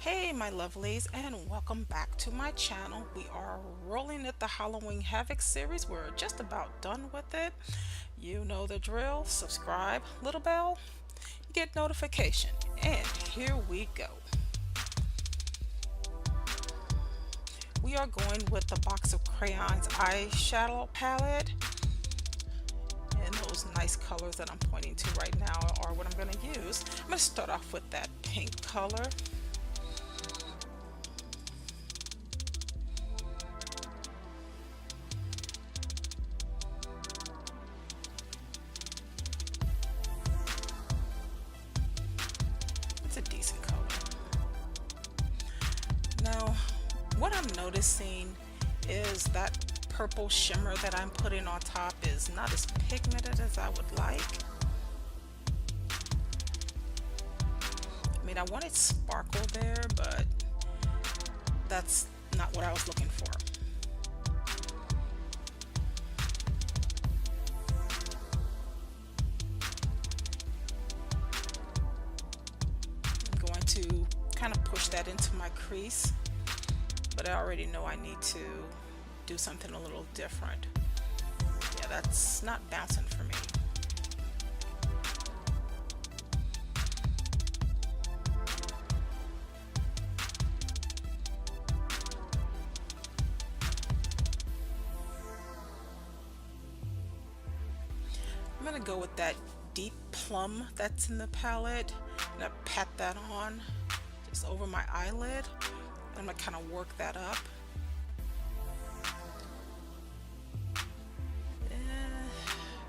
Hey my lovelies, and welcome back to my channel. We are rolling at the Halloween Havoc series. We're just about done with it. You know the drill. Subscribe, little bell, you get notification. And here we go. We are going with the box of Crayons eyeshadow palette. And those nice colors that I'm pointing to right now are what I'm going to use. I'm going to start off with that pink color. It's a decent color. Now, what I'm noticing is that purple shimmer that I'm putting on top is not as pigmented as I would like. I mean, I wanted sparkle there, but that's not what I was looking for. I'm going to kind of push that into my crease, but I already know I need to do something a little different. Yeah, that's not bouncing for me. I'm gonna go with that deep plum that's in the palette, and I pat that on just over my eyelid. I'm gonna kind of work that up.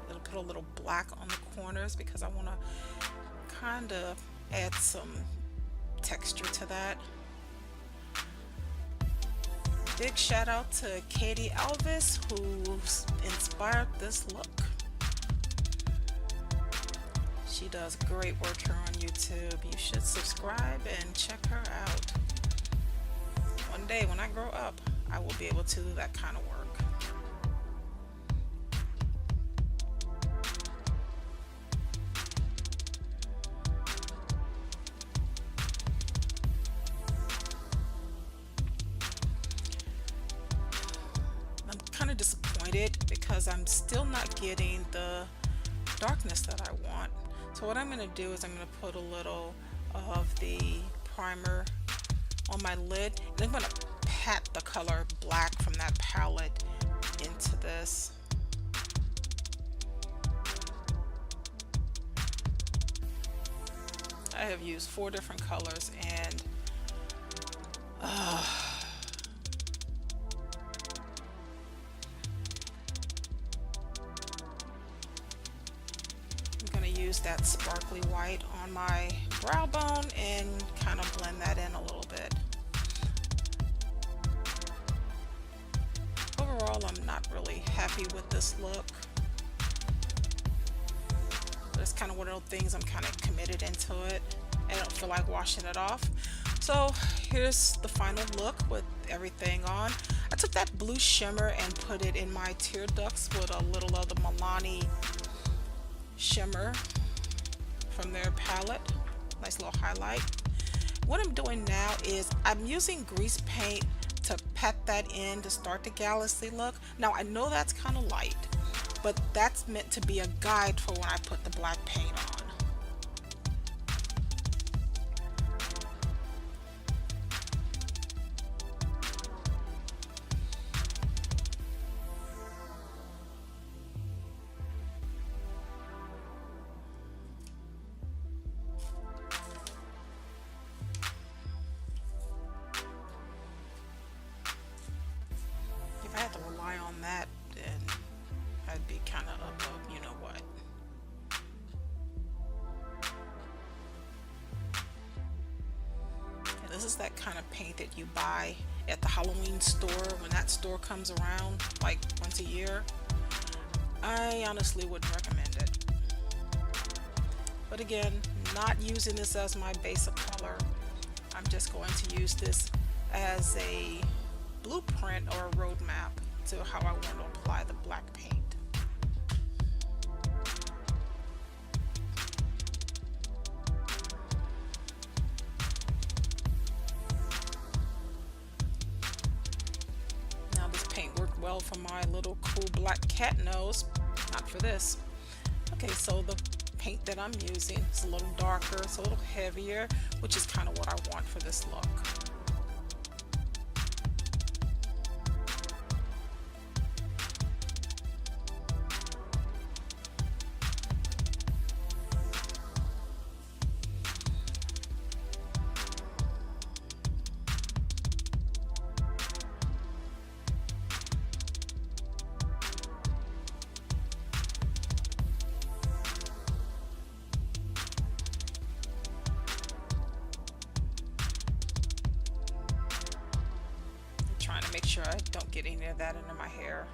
It'll put a little black on the corners because I want to kind of add some texture to that. Big shout out to Katie Alves, who's inspired this look. She does great work here on YouTube. You should subscribe and check her out. One day when I grow up, I will be able to do that kind of work. I'm kind of disappointed because I'm still not getting the darkness that I want. So what I'm going to do is I'm going to put a little of the primer on my lid, and I'm going to pat the color black from that palette into this. I have used 4 different colors, and use that sparkly white on my brow bone and kind of blend that in a little bit. Overall, I'm not really happy with this look, but it's kind of one of those things I'm kind of committed into it. I don't feel like washing it off. So here's the final look with everything on. I took that blue shimmer and put it in my tear ducts with a little of the Milani shimmer from their palette. Nice little highlight. What I'm doing now is I'm using grease paint to pat that in to start the galaxy look. Now I know that's kind of light, but that's meant to be a guide for when I put the black paint on. If I had to rely on that, then I'd be kind of above you know what. And this is that kind of paint that you buy at the Halloween store when that store comes around like once a year. I honestly wouldn't recommend it. But again, not using this as my base of color. I'm just going to use this as a blueprint or a roadmap to how I want to apply the black paint. well for my little cool black cat nose. Not for this. Okay, so the paint that I'm using is a little darker, it's a little heavier, which is kind of what I want for this look. Trying to make sure I don't get any of that into my hair.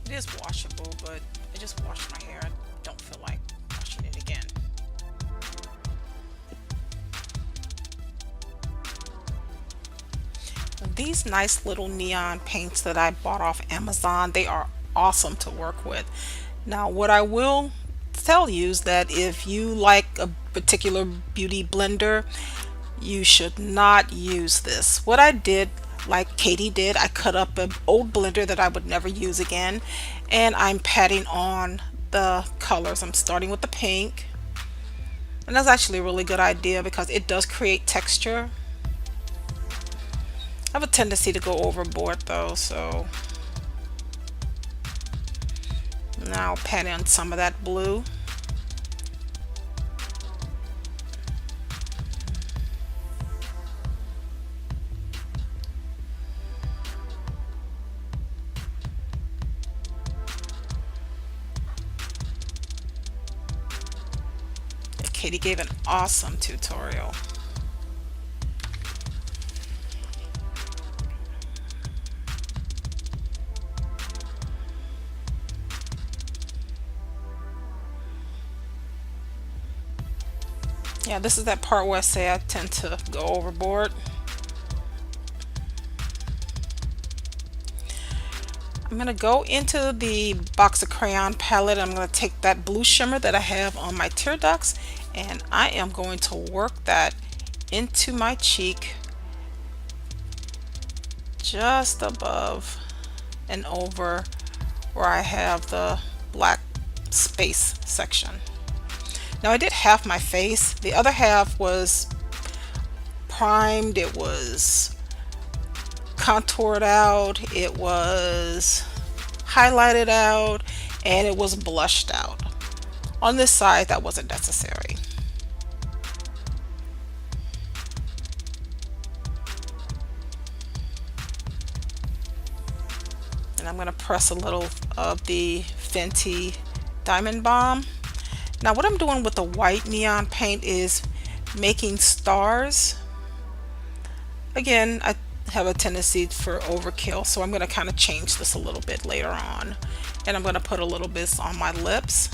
It is washable, but I just washed my hair. I don't feel like washing it again. These nice little neon paints that I bought off Amazon, they are awesome to work with. Now, what I will tell you is that if you like a particular beauty blender, you should not use this. What I did, like Katie did, I cut up an old blender that I would never use again, and I'm patting on the colors. I'm starting with the pink, and that's actually a really good idea because it does create texture. I have a tendency to go overboard though, so now pat on some of that blue. Katie gave an awesome tutorial. Yeah, this is that part where I say I tend to go overboard. I'm going to go into the box of crayon palette. I'm going to take that blue shimmer that I have on my tear ducts, and I am going to work that into my cheek just above and over where I have the black space section. Now I did half my face. The other half was primed, it was contoured out, it was highlighted out, and it was blushed out. On this side, that wasn't necessary. And I'm going to press a little of the Fenty Diamond Balm. Now what I'm doing with the white neon paint is making stars. Again, I have a tendency for overkill, so I'm going to kind of change this a little bit later on. And I'm going to put a little bit on my lips.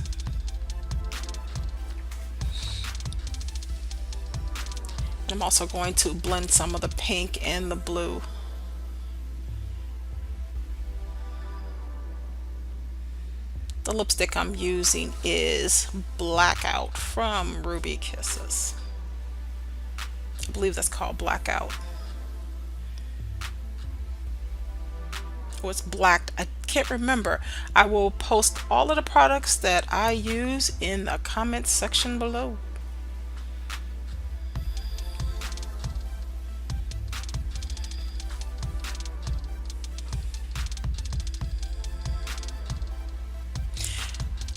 I'm also going to blend some of the pink and the blue. The lipstick I'm using is Blackout from Ruby Kisses. I believe that's called Blackout. Or it's blacked. I can't remember. I will post all of the products that I use in the comments section below.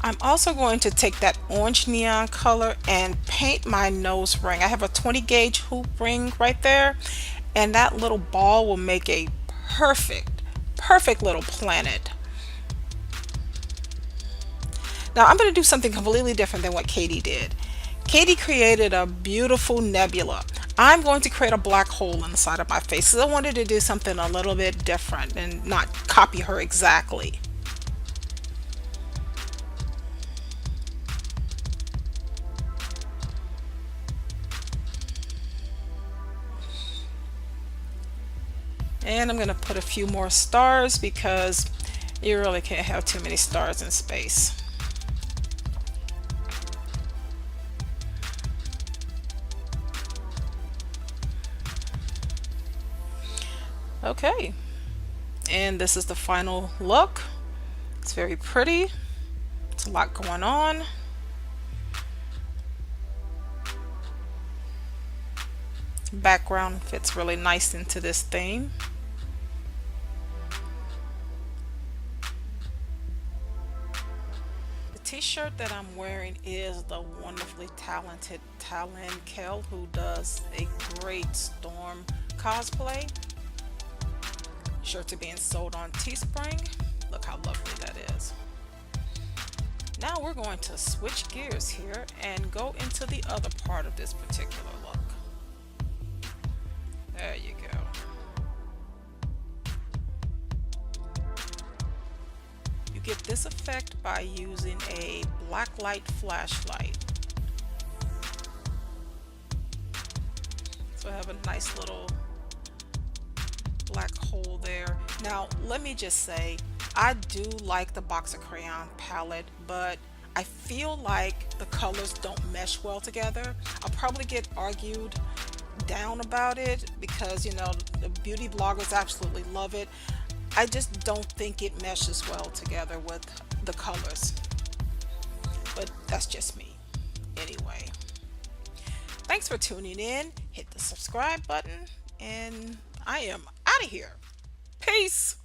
I'm also going to take that orange neon color and paint my nose ring. I have a 20 gauge hoop ring right there, and that little ball will make a perfect little planet. Now I'm going to do something completely different than what Katie did. Katie created a beautiful nebula. I'm going to create a black hole in the side of my face, so I wanted to do something a little bit different and not copy her exactly. And I'm going to put a few more stars because you really can't have too many stars in space. Okay, and this is the final look. It's very pretty. It's a lot going on. Background fits really nice into this theme. The t-shirt that I'm wearing is the wonderfully talented Talon Kell, who does a great Storm cosplay. Shirts are being sold on Teespring. Look how lovely that is. Now we're going to switch gears here and go into the other part of this particular look. There you go. You get this effect by using a black light flashlight. So I have a nice little black hole there. Now let me just say, I do like the Box of Crayon palette, but I feel like the colors don't mesh well together. I'll probably get argued down about it because, you know, the beauty bloggers absolutely love it. I just don't think it meshes well together with the colors, but that's just me. Anyway, thanks for tuning in. Hit the subscribe button and I am out of here. Peace.